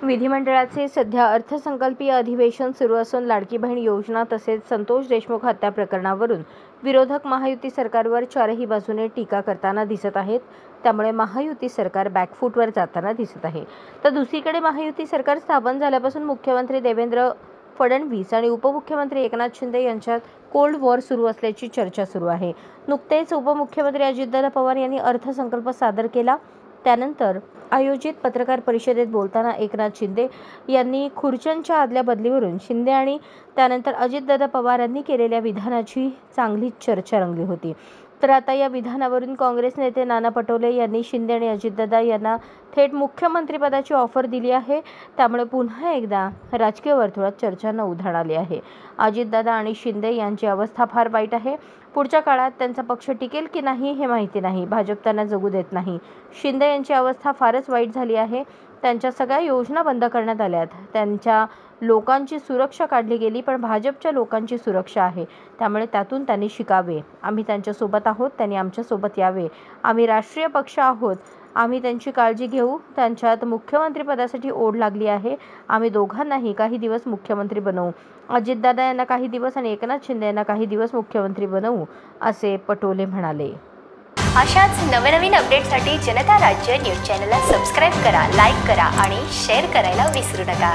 विधिमंडळाचे सध्या अर्थसंकल्पीय अधिवेशन सुरू असून लाडकी बहीण योजना तसेच संतोष देशमुख हत्या प्रकरणावरून विरोधक महायुती सरकारवर चारही बाजूने टीका करताना दिसत आहेत। त्यामुळे महायुती सरकार बॅकफूटवर जाताना दिसत आहे। तर दुसरीकडे महायुती सरकार स्थापन झाल्यापासून मुख्यमंत्री देवेंद्र फडणवीस आणि उपमुख्यमंत्री एकनाथ शिंदे यांच्यात कोल्ड वॉर सुरू असल्याची चर्चा सुरू आहे। नुकतेच उपमुख्यमंत्री अजितदादा पवार यांनी अर्थसंकल्प सादर केला। त्यानंतर आयोजित पत्रकार परिषदेत बोलताना एकनाथ शिंदे यांनी खुर्च्यांच्या आदल्या बदलीवरून शिंदे आणि त्यानंतर अजितदादा पवार यांनी केलेल्या विधानाची चांगली चर्चा रंगली होती। तर आता या विधानावरून काँग्रेस नेते नाना पटोले यांनी शिंदे आणि अजितदादा यांना थेट मुख्यमंत्रीपदाची ऑफर दिली आहे। त्यामुळे पुन्हा एकदा राजकीय वर्तुळात चर्चांना उधाण आले आहे। अजितदादा आणि शिंदे यांची अवस्था फार वाईट आहे। पुढच्या काळात त्यांचा पक्ष टिकेल की नाही हे माहिती नाही। भाजप त्यांना जगू देत नाही। शिंदे यांची अवस्था फारच वाईट झाली आहे। त्यांच्या सगळ्या योजना बंद करण्यात आल्यात। त्यांच्या लोकांची सुरक्षा काढली गेली, पण भाजपच्या लोकांची सुरक्षा आहे। त्यामुळे त्यातून त्यांनी शिकावे। आम्ही त्यांच्यासोबत आहोत, त्यांनी आमच्यासोबत यावे। आम्ही राष्ट्रीय पक्ष आहोत, आम्ही त्यांची काळजी घेऊ। त्यांच्यात मुख्यमंत्रीपदासाठी ओढ लागली आहे। आम्ही दोघांनाही काही दिवस मुख्यमंत्री बनवू। अजितदादा यांना काही दिवस आणि एकनाथ शिंदे यांना काही दिवस मुख्यमंत्री बनवू, असे पटोले म्हणाले। अशाच नवनवीन अपडेटसाठी जनता राज्य न्यूज चॅनलला सबस्क्राईब करा, लाईक करा आणि शेअर करायला विसरू नका।